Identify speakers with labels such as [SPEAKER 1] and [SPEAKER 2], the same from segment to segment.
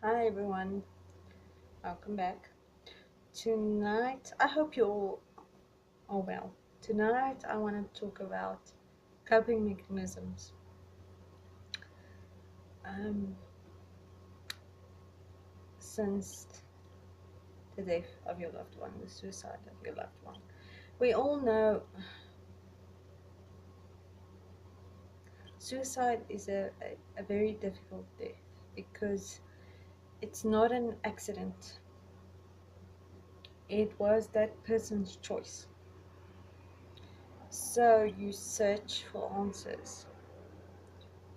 [SPEAKER 1] Hi everyone, welcome back. Tonight, I hope you all are well. Tonight, I want to talk about coping mechanisms. Um, since the death of your loved one, the suicide of your loved one, we all know suicide is a very difficult death because it's not an accident, it was that person's choice. So you search for answers,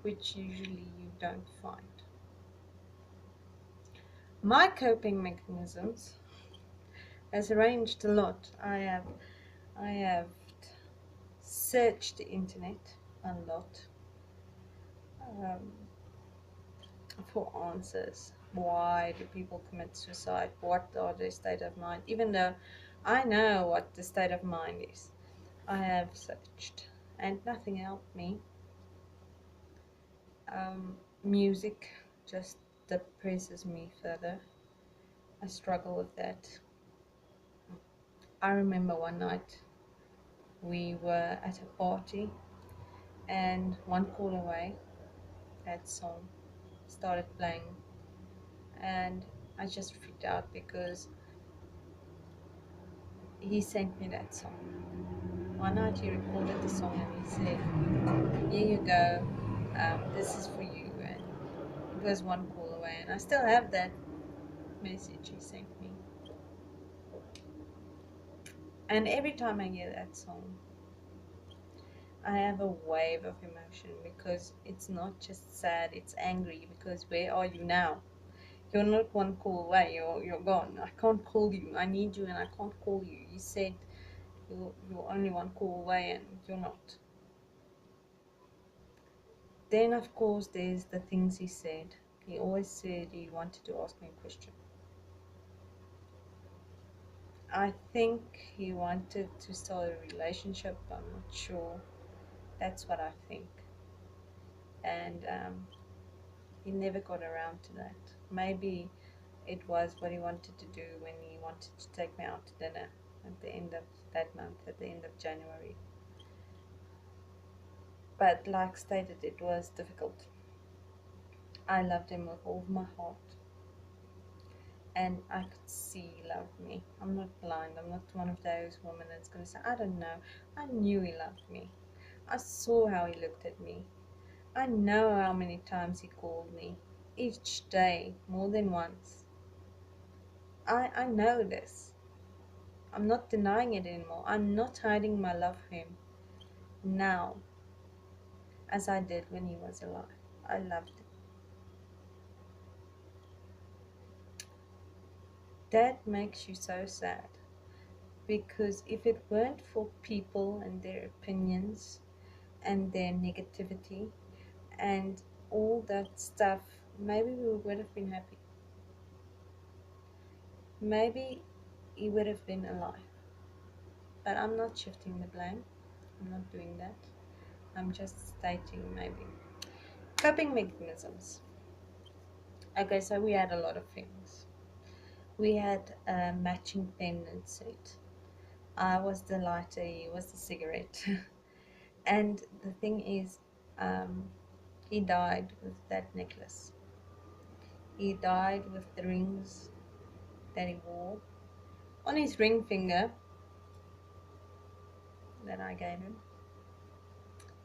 [SPEAKER 1] which usually you don't find. My coping mechanisms has ranged a lot. I have searched the internet a lot um, for answers. Why do people commit suicide? What are their state of mind? Even though I know what the state of mind is, I have searched and nothing helped me. Music just depresses me further. I struggle with that. I remember one night we were at a party, and One Call Away, that song, started playing, and I just freaked out because he sent me that song. One night he recorded the song and he said, "Here you go, this is for you," and it was One Call Away, and I still have that message he sent me. And every time I hear that song, I have a wave of emotion because it's not just sad, it's angry because where are you now? You're not one call away, you're gone. I can't call you. I need you and I can't call you. You said you're only one call away and you're not. Then of course there's the things he said. He always said he wanted to ask me a question. I think he wanted to start a relationship, I'm not sure. That's what I think. And he never got around to that. Maybe it was what he wanted to do when he wanted to take me out to dinner at the end of that month, at the end of January. But like stated, it was difficult. I loved him with all of my heart, and I could see he loved me. I'm not blind. I'm not one of those women that's going to say, I don't know. I knew he loved me. I saw how he looked at me. I know how many times he called me. Each day, more than once. I know this. I'm not denying it anymore. I'm not hiding my love for him now as I did when he was alive. I loved him. That makes you so sad. Because if it weren't for people and their opinions and their negativity and all that stuff, maybe we would have been happy. Maybe he would have been alive. But I'm not shifting the blame. I'm not doing that. I'm just stating maybe. Coping mechanisms. Okay, so we had a lot of things. We had a matching pendant set. I was the lighter, he was the cigarette. And the thing is, um, he died with that necklace. He died with the rings that he wore on his ring finger that I gave him,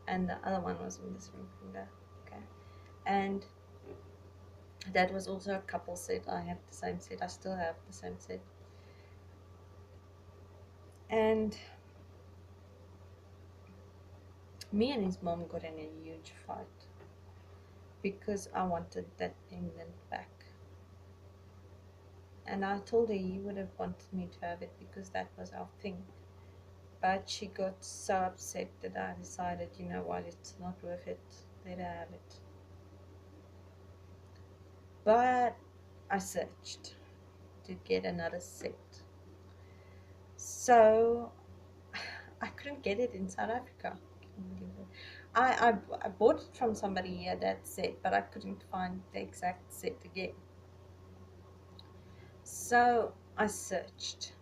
[SPEAKER 1] and the other one was on this ring finger. Okay, and that was also a couple set. I have the same set. I still have the same set. And me and his mom got in a huge fight because I wanted that pendant back. And I told her he would have wanted me to have it because that was our thing. But she got so upset that I decided, you know what, it's not worth it. Let her have it. But I searched to get another set. So I couldn't get it in South Africa. I bought it from somebody here that set, but I couldn't find the exact set again. So I searched,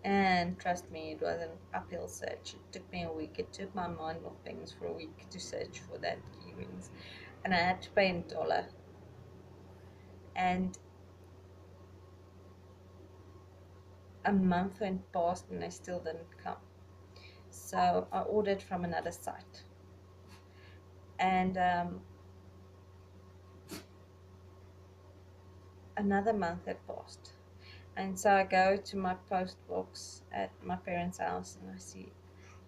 [SPEAKER 1] and trust me, it was an uphill search. It took me a week. It took my mind off things for a week to search for that earrings, and I had to pay $1. And a month went past, and they still didn't come. So I ordered from another site, and another month had passed. And so I go to my post box at my parents' house, and I see,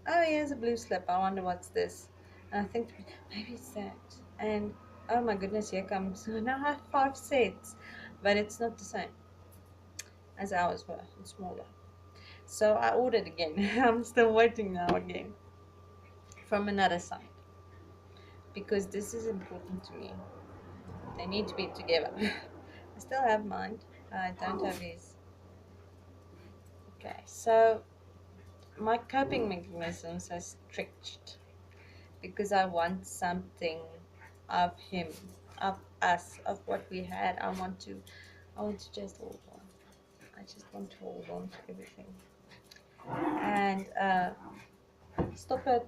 [SPEAKER 1] oh, here's a blue slip. I wonder what's this. And I think maybe it's that. And oh my goodness, here comes. Now I have 5 sets, but it's not the same as ours were. It's smaller. So I ordered again. I'm still waiting now again from another site because this is important to me. They need to be together. I still have mine. I don't have his. Okay, so my coping mechanisms has stretched because I want something of him, of us, of what we had. I want to just hold on. I just want to hold on to everything. And stop it.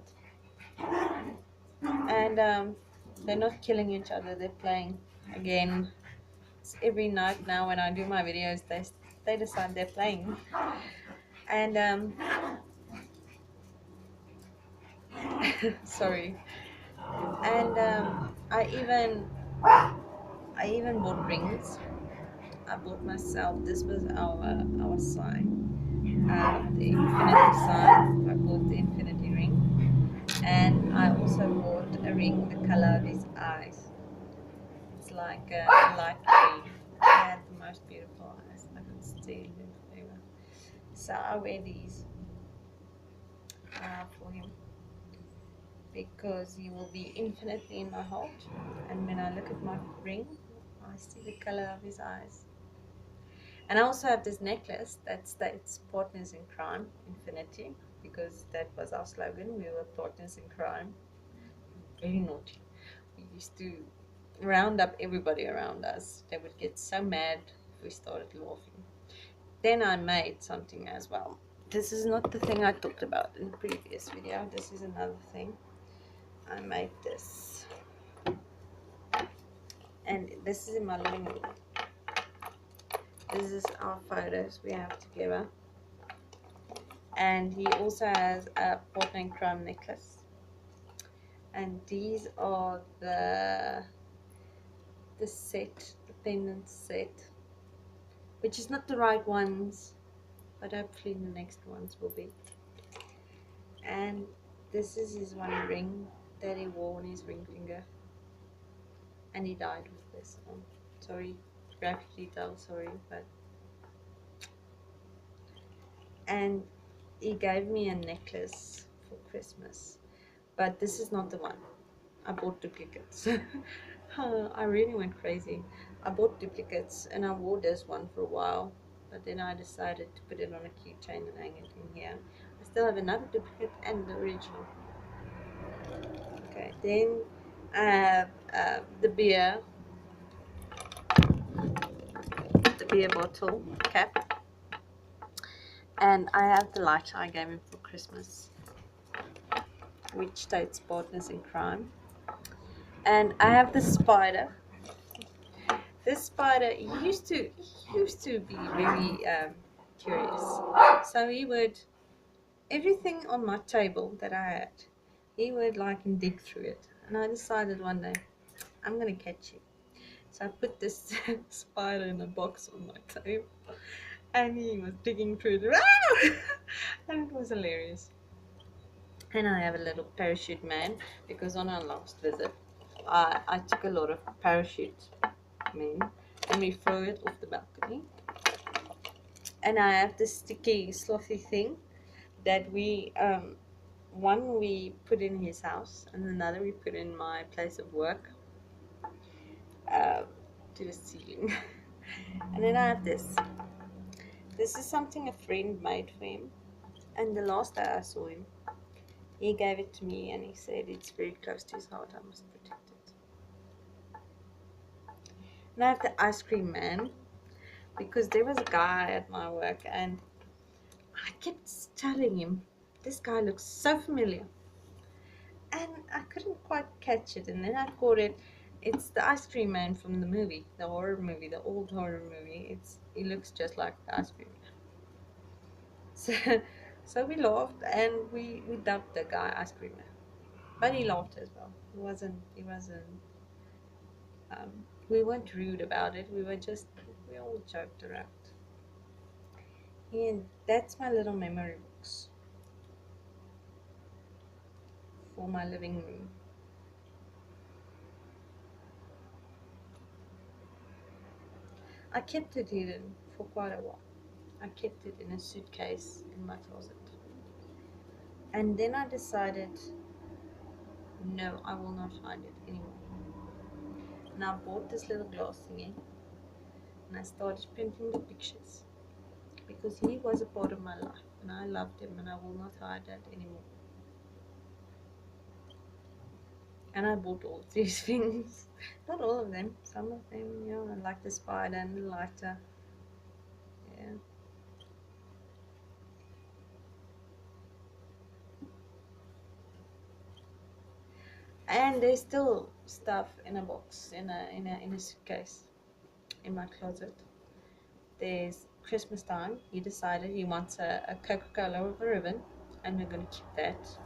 [SPEAKER 1] And they're not killing each other, they're playing again. It's every night now when I do my videos, they decide they're playing. And sorry. And I even bought rings. I bought myself, this was our sign, the infinity sign. I bought the infinity ring, and I also bought a ring the color of his eyes. It's like a light green. He had the most beautiful eyes. I could see them forever. So I wear these for him because he will be infinitely in my heart. And when I look at my ring, I see the color of his eyes. And I also have this necklace that states partners in crime, infinity, because that was our slogan. We were partners in crime. Very naughty. We used to round up everybody around us. They would get so mad if we started laughing. Then I made something as well. This is not the thing I talked about in the previous video. This is another thing. I made this. And this is in my living room. This is our photos we have together. And he also has a partner in crime necklace. And these are the set, the pendant set, which is not the right ones, but hopefully the next ones will be. And this is his one ring that he wore on his ring finger, and he died with this on. Sorry, graphic detail, sorry, but. And he gave me a necklace for Christmas, but this is not the one. I bought duplicates. I really went crazy. I bought duplicates and I wore this one for a while, but then I decided to put it on a keychain and hang it in here. I still have another duplicate and the original. Okay, then I have the beer bottle cap, and I have the lighter I gave him for Christmas, which states partners in crime. And I have the spider. This spider used to be very curious. So he would, everything on my table that I had, he would like dig through it. And I decided one day, I'm gonna catch him. So I put this spider in a box on my table, and he was digging through it. And it was hilarious. And I have a little parachute man, because on our last visit, I took a lot of parachute men and we throw it off the balcony. And I have this sticky, slothy thing that one we put in his house and another we put in my place of work, to the ceiling. And then I have this. This is something a friend made for him. And the last day I saw him, he gave it to me and he said it's very close to his heart, I must protect it. And I have the ice cream man, because there was a guy at my work and I kept telling him, this guy looks so familiar. And I couldn't quite catch it. And then I caught it. It's the ice cream man from the movie, the horror movie, the old horror movie. He looks just like the ice cream man. So, so we laughed and we dubbed the guy ice cream man. But he laughed as well. We weren't rude about it. We all joked around. And that's my little memory box for my living room. I kept it hidden for quite a while. I kept it in a suitcase in my closet. And then I decided, no, I will not hide it anymore. And I bought this little glass thingy and I started printing the pictures because he was a part of my life and I loved him and I will not hide that anymore. And I bought all these things. Not all of them. Some of them, like the spider and the lighter. Yeah. And there's still stuff in a box, in a suitcase, in my closet. There's Christmas time. He decided he wants a Coca-Cola with a ribbon, and we're gonna keep that.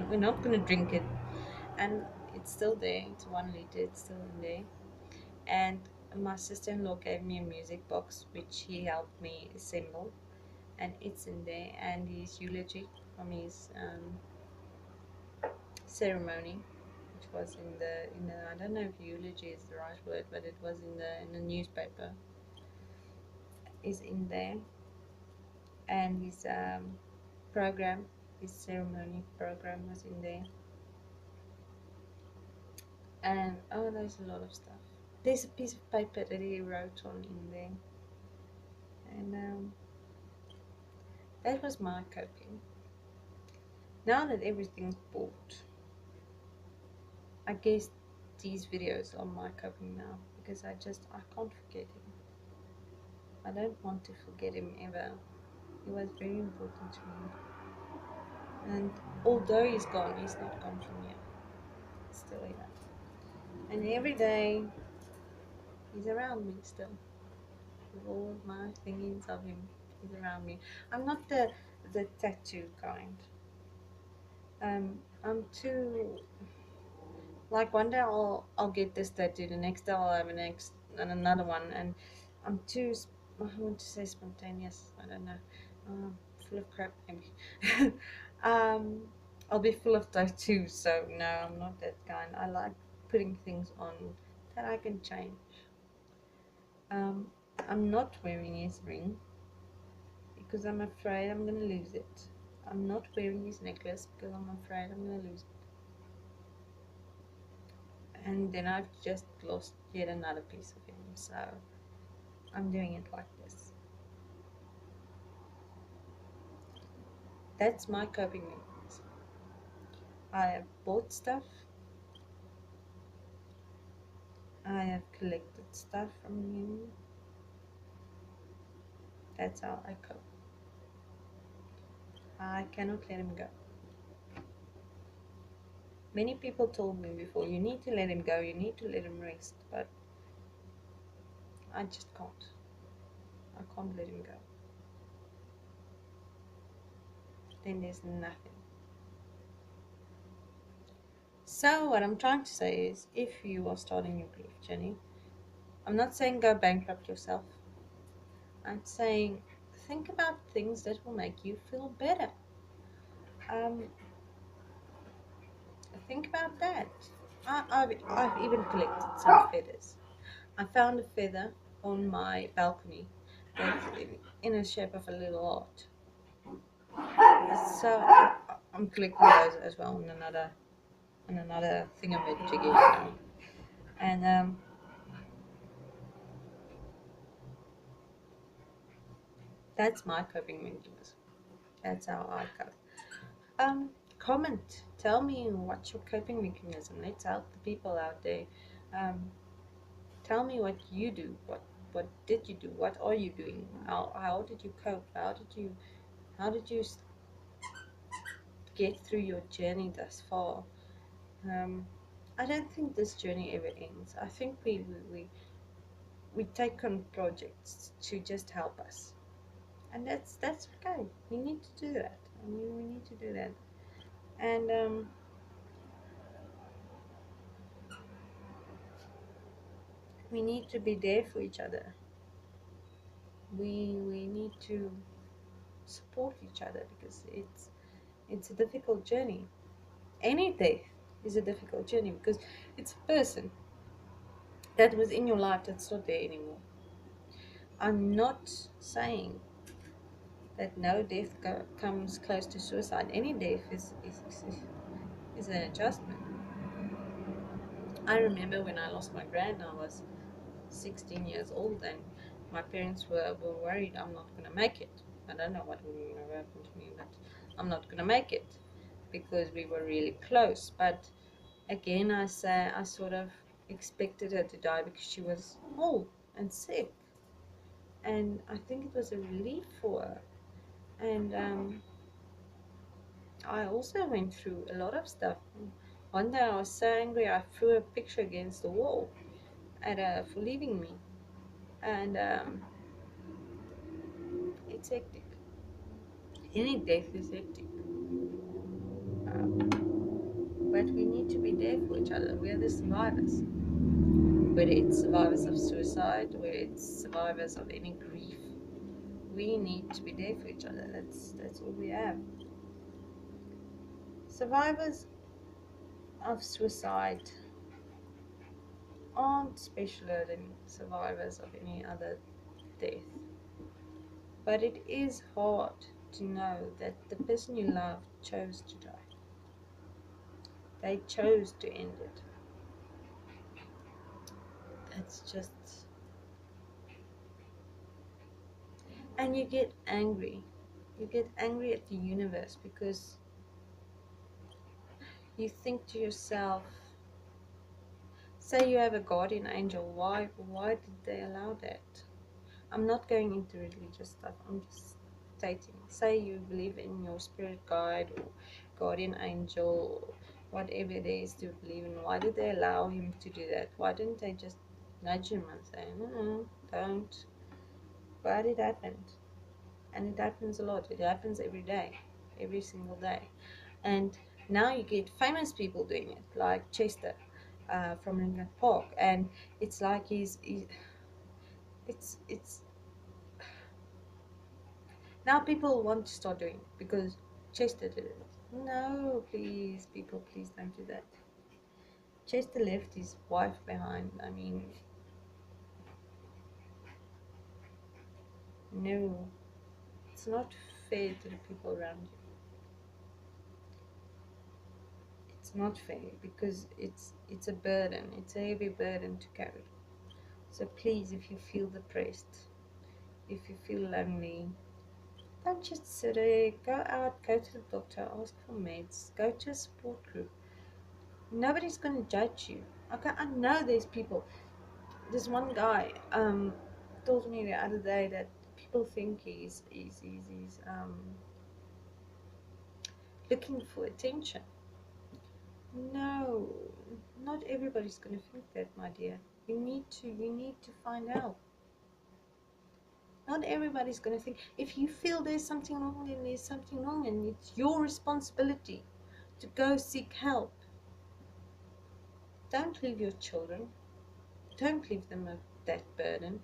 [SPEAKER 1] We're not gonna drink it, and it's still there. It's 1 liter. It's still in there. And my sister-in-law gave me a music box, which he helped me assemble, and it's in there. And his eulogy from his ceremony, which was in the I don't know if eulogy is the right word, but it was in the newspaper, is in there. And his program, his ceremony program was in there. And there's a lot of stuff. There's a piece of paper that he wrote on in there. And that was my coping. Now that everything's bought, I guess these videos are my coping now, because I can't forget him. I don't want to forget him ever. He was very important to me. And although he's gone, he's not gone from here. He's still here. And every day, he's around me still. With all of my thingies of him, he's around me. I'm not the tattoo kind. I'm too, like, one day I'll get this tattoo, the next day I'll have another one, and I'm too, I want to say spontaneous, I don't know, full of crap maybe. I'll be full of tattoos, so no, I'm not that kind. I like putting things on that I can change. I'm not wearing his ring because I'm afraid I'm gonna lose it. I'm not wearing his necklace because I'm afraid I'm gonna lose it. And then I've just lost yet another piece of him, so I'm doing it like this. That's my coping mechanism. I have bought stuff. I have collected stuff from him. That's how I cope. I cannot let him go. Many people told me before, you need to let him go, you need to let him rest, but I just can't. I can't let him go. Then there's nothing. So what I'm trying to say is, if you are starting your grief journey, I'm not saying go bankrupt yourself. I'm saying think about things that will make you feel better. Think about that. I've even collected some feathers. I found a feather on my balcony that's in the shape of a little heart. So I'm collecting those as well in another thingamajiggy. And that's my coping mechanism. That's how I cope. Comment. Tell me what's your coping mechanism. Let's help the people out there. Tell me what you do. What did you do? What are you doing? How did you cope? How did you get through your journey thus far? Um, I don't think this journey ever ends. I think we take on projects to just help us, and that's okay. We need to do that. I mean, we need to do that, and we need to be there for each other. We need to support each other because it's a difficult journey. Any death is a difficult journey because it's a person that was in your life that's not there anymore. I'm not saying that no death comes close to suicide. Any death is an adjustment. I remember when I lost my grand, I was 16 years old, and my parents were worried I'm not going to make it. I don't know what would have happened to me, but I'm not going to make it because we were really close. But again, I say I sort of expected her to die because she was old and sick, and I think it was a relief for her. And I also went through a lot of stuff. One day I was so angry I threw a picture against the wall at her for leaving me, and it's hectic. Any death is hectic, but we need to be there for each other. We are the survivors, whether it's survivors of suicide, whether it's survivors of any grief. We need to be there for each other. That's all we have. Survivors of suicide aren't specialer than survivors of any other death. But it is hard to know that the person you love chose to die. They chose to end it. That's just. And you get angry. You get angry at the universe because you think to yourself, say you have a guardian angel, why did they allow that? I'm not going into religious stuff, I'm just stating. Say you believe in your spirit guide or guardian angel or whatever it is to believe in. Why did they allow him to do that? Why didn't they just nudge him and say, no, don't? But it happened. And it happens a lot. It happens every day, every single day. And now you get famous people doing it, like Chester from Lincoln Park. And it's like it's now people want to start doing it because Chester did it. No, please, people, please don't do that. Chester left his wife behind. I mean, no, it's not fair to the people around you. It's not fair because it's a burden. It's a heavy burden to carry. So please, if you feel depressed, if you feel lonely, don't just sit there. Go out, go to the doctor, ask for meds, go to a support group. Nobody's going to judge you. Okay, I know there's people. This one guy told me the other day that people think he's looking for attention. No, not everybody's going to think that, my dear. You need to find out. Not everybody's going to think. If you feel there's something wrong, then there's something wrong, and it's your responsibility to go seek help. Don't leave your children. Don't leave them with that burden.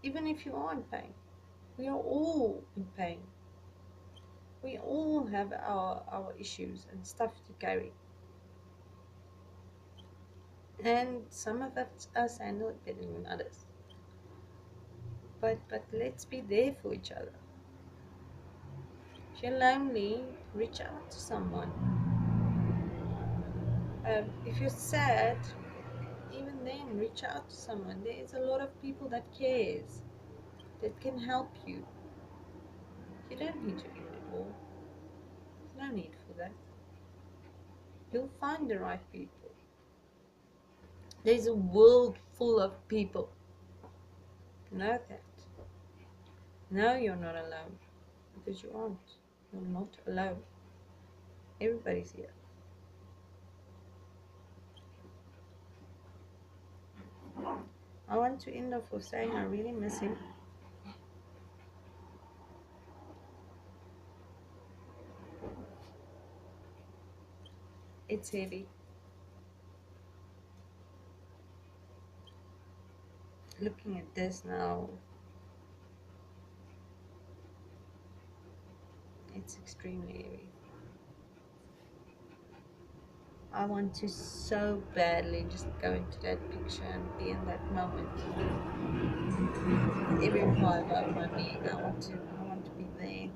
[SPEAKER 1] Even if you are in pain. We are all in pain. We all have our issues and stuff to carry. And some of us handle it better than others. But let's be there for each other. If you're lonely, reach out to someone. If you're sad, even then reach out to someone. There's a lot of people that cares, that can help you. You don't need to end it all. There's no need for that. You'll find the right people. There's a world full of people Know that. No, you're not alone. Because you aren't. You're not alone. Everybody's here. I want to end off with saying I really miss him. It's heavy. Looking at this now, it's extremely heavy. I want to so badly just go into that picture and be in that moment. Every fiber of my being, I want to be there.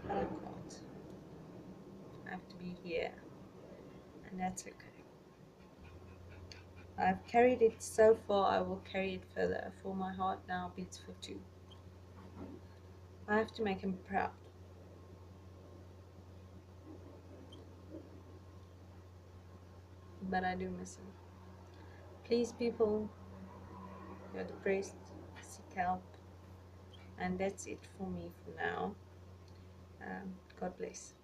[SPEAKER 1] But I can't. I have to be here. And that's okay. I've carried it so far, I will carry it further. For my heart now beats for two. I have to make him proud. But I do miss him. Please, people, you're depressed, seek help. And that's it for me for now. God bless.